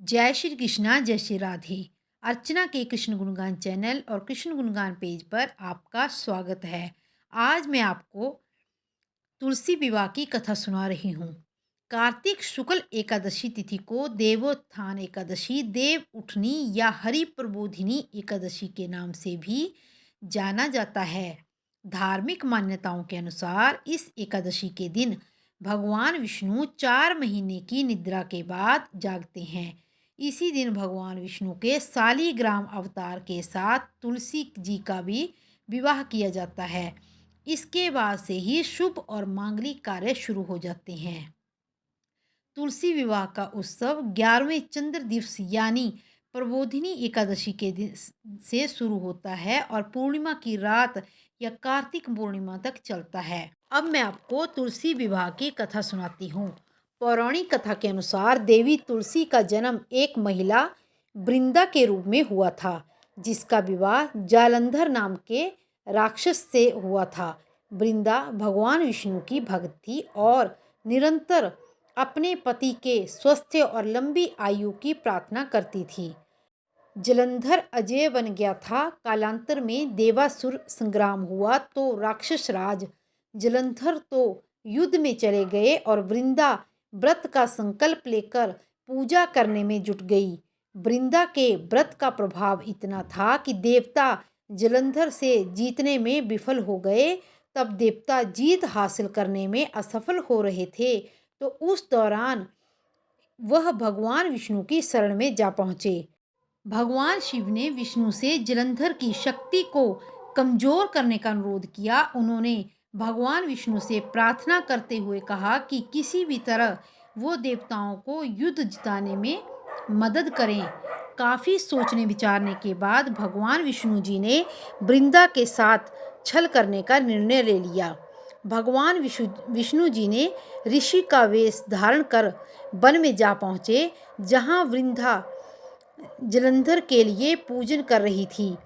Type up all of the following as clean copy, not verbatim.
जय श्री कृष्णा, जय श्री राधे। अर्चना के कृष्ण गुणगान चैनल और कृष्ण गुणगान पेज पर आपका स्वागत है। आज मैं आपको तुलसी विवाह की कथा सुना रही हूँ। कार्तिक शुक्ल एकादशी तिथि को देवोत्थान एकादशी, देव उठनी या हरि प्रबोधिनी एकादशी के नाम से भी जाना जाता है। धार्मिक मान्यताओं के अनुसार इस एकादशी के दिन भगवान विष्णु 4 महीने की निद्रा के बाद जागते हैं। इसी दिन भगवान विष्णु के शालिग्राम अवतार के साथ तुलसी जी का भी विवाह किया जाता है। इसके बाद से ही शुभ और मांगलिक कार्य शुरू हो जाते हैं। तुलसी विवाह का उत्सव 11वें चंद्र दिवस यानी प्रबोधिनी एकादशी के दिन से शुरू होता है और पूर्णिमा की रात या कार्तिक पूर्णिमा तक चलता है। अब मैं आपको तुलसी विवाह की कथा सुनाती हूँ। पौराणिक कथा के अनुसार देवी तुलसी का जन्म एक महिला वृंदा के रूप में हुआ था, जिसका विवाह जालंधर नाम के राक्षस से हुआ था। वृंदा भगवान विष्णु की भक्त थी और निरंतर अपने पति के स्वास्थ्य और लंबी आयु की प्रार्थना करती थी। जलंधर अजय बन गया था। कालांतर में देवासुर संग्राम हुआ तो राक्षस राज जलंधर तो युद्ध में चले गए और वृंदा व्रत का संकल्प लेकर पूजा करने में जुट गई। वृंदा के व्रत का प्रभाव इतना था कि देवता जलंधर से जीतने में विफल हो गए। तब देवता जीत हासिल करने में असफल हो रहे थे, तो उस दौरान वह भगवान विष्णु की शरण में जा पहुँचे। भगवान शिव ने विष्णु से जलंधर की शक्ति को कमजोर करने का अनुरोध किया। उन्होंने भगवान विष्णु से प्रार्थना करते हुए कहा कि किसी भी तरह वो देवताओं को युद्ध जिताने में मदद करें। काफ़ी सोचने विचारने के बाद भगवान विष्णु जी ने वृंदा के साथ छल करने का निर्णय ले लिया। भगवान विष्णु जी ने ऋषि का वेश धारण कर वन में जा पहुँचे, जहाँ वृंदा जलंधर के लिए पूजन कर रही थी।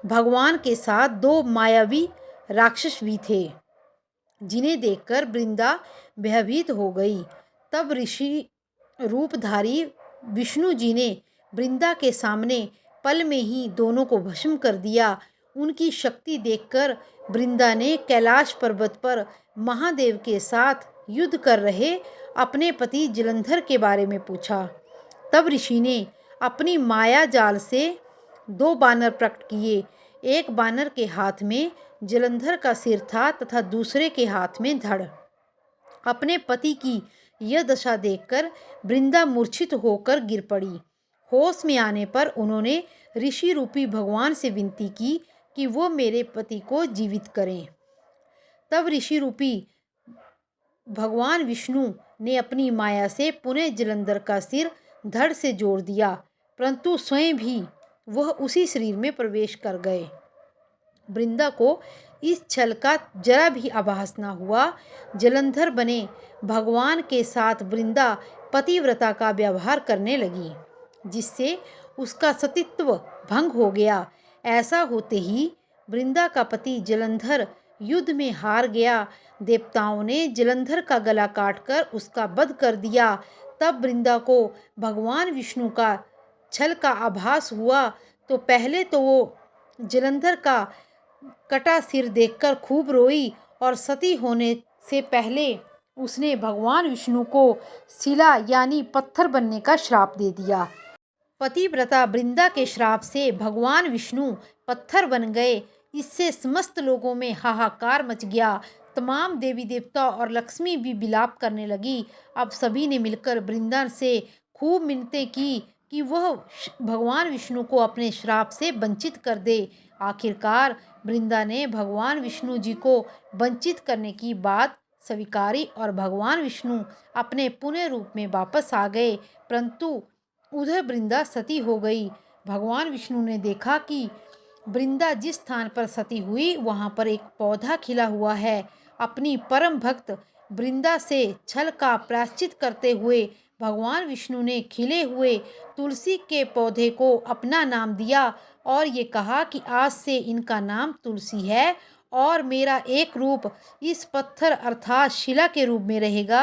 भगवान के साथ 2 मायावी राक्षस भी थे, जिन्हें देखकर वृंदा भयभीत हो गई। तब ऋषि रूपधारी विष्णु जी ने वृंदा के सामने पल में ही दोनों को भस्म कर दिया। उनकी शक्ति देखकर वृंदा ने कैलाश पर्वत पर महादेव के साथ युद्ध कर रहे अपने पति जलंधर के बारे में पूछा। तब ऋषि ने अपनी माया जाल से 2 बानर प्रकट किए। एक बानर के हाथ में जलंधर का सिर था तथा दूसरे के हाथ में धड़। अपने पति की यह दशा देखकर वृंदा मूर्छित होकर गिर पड़ी। होश में आने पर उन्होंने ऋषि रूपी भगवान से विनती की कि वो मेरे पति को जीवित करें। तब ऋषि रूपी भगवान विष्णु ने अपनी माया से पुनः जलंधर का सिर धड़ से जोड़ दिया, परंतु स्वयं भी वह उसी शरीर में प्रवेश कर गए। वृंदा को इस छल का जरा भी आभास न हुआ। जलंधर बने भगवान के साथ वृंदा पतिव्रता का व्यवहार करने लगी, जिससे उसका सतीत्व भंग हो गया। ऐसा होते ही वृंदा का पति जलंधर युद्ध में हार गया। देवताओं ने जलंधर का गला काटकर उसका वध कर दिया। तब वृंदा को भगवान विष्णु का छल का आभास हुआ, तो पहले तो वो जलंधर का कटा सिर देखकर खूब रोई और सती होने से पहले उसने भगवान विष्णु को शिला यानी पत्थर बनने का श्राप दे दिया। पतिव्रता वृंदा के श्राप से भगवान विष्णु पत्थर बन गए। इससे समस्त लोगों में हाहाकार मच गया। तमाम देवी देवता और लक्ष्मी भी विलाप करने लगी। अब सभी ने मिलकर वृंदा से खूब मिन्नतें की कि वह भगवान विष्णु को अपने श्राप से वंचित कर दे। आखिरकार वृंदा ने भगवान विष्णु जी को वंचित करने की बात स्वीकारी और भगवान विष्णु अपने पुण्य रूप में वापस आ गए, परंतु उधर वृंदा सती हो गई। भगवान विष्णु ने देखा कि वृंदा जिस स्थान पर सती हुई वहाँ पर एक पौधा खिला हुआ है। अपनी परम भक्त वृंदा से छल का प्रायश्चित करते हुए भगवान विष्णु ने खिले हुए तुलसी के पौधे को अपना नाम दिया और ये कहा कि आज से इनका नाम तुलसी है और मेरा एक रूप इस पत्थर अर्थात शिला के रूप में रहेगा।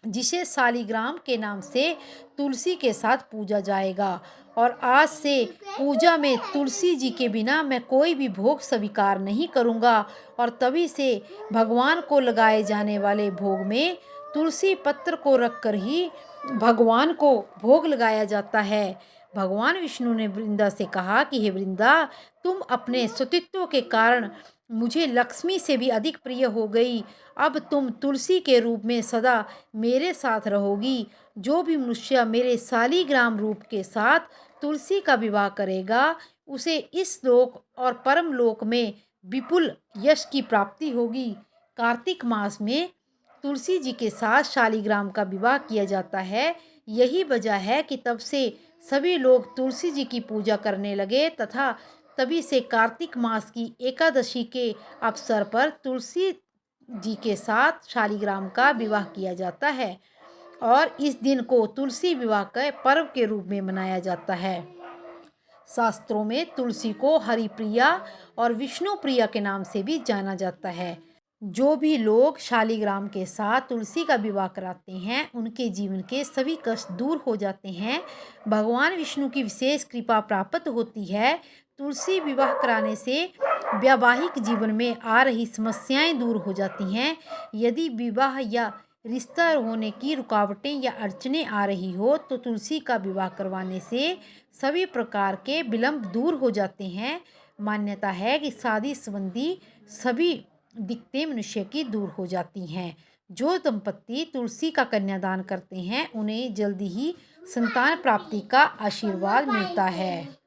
जिसे शालिग्राम के नाम से तुलसी के साथ पूजा जाएगा। और आज से पूजा में तुलसी जी के बिना मैं कोई भी भोग स्वीकार नहीं करूँगा। और तभी से भगवान को लगाए जाने वाले भोग में तुलसी पत्र को रखकर ही भगवान को भोग लगाया जाता है। भगवान विष्णु ने वृंदा से कहा कि हे वृंदा, तुम अपने सतीत्व के कारण मुझे लक्ष्मी से भी अधिक प्रिय हो गई। अब तुम तुलसी के रूप में सदा मेरे साथ रहोगी। जो भी मनुष्य मेरे शालिग्राम रूप के साथ तुलसी का विवाह करेगा, उसे इस लोक और परम लोक में विपुल यश की प्राप्ति होगी। कार्तिक मास में तुलसी जी के साथ शालिग्राम का विवाह किया जाता है। यही वजह है कि तब से सभी लोग तुलसी जी की पूजा करने लगे तथा तभी से कार्तिक मास की एकादशी के अवसर पर तुलसी जी के साथ शालिग्राम का विवाह किया जाता है और इस दिन को तुलसी विवाह के पर्व के रूप में मनाया जाता है। शास्त्रों में तुलसी को हरिप्रिया और विष्णु प्रिया के नाम से भी जाना जाता है। जो भी लोग शालिग्राम के साथ तुलसी का विवाह कराते हैं, उनके जीवन के सभी कष्ट दूर हो जाते हैं। भगवान विष्णु की विशेष कृपा प्राप्त होती है। तुलसी विवाह कराने से वैवाहिक जीवन में आ रही समस्याएं दूर हो जाती हैं। यदि विवाह या रिश्ता होने की रुकावटें या अड़चनें आ रही हो तो तुलसी का विवाह करवाने से सभी प्रकार के विलंब दूर हो जाते हैं। मान्यता है कि शादी संबंधी सभी दिक्कतें मनुष्य की दूर हो जाती हैं। जो दंपत्ति तुलसी का कन्यादान करते हैं, उन्हें जल्दी ही संतान प्राप्ति का आशीर्वाद मिलता है।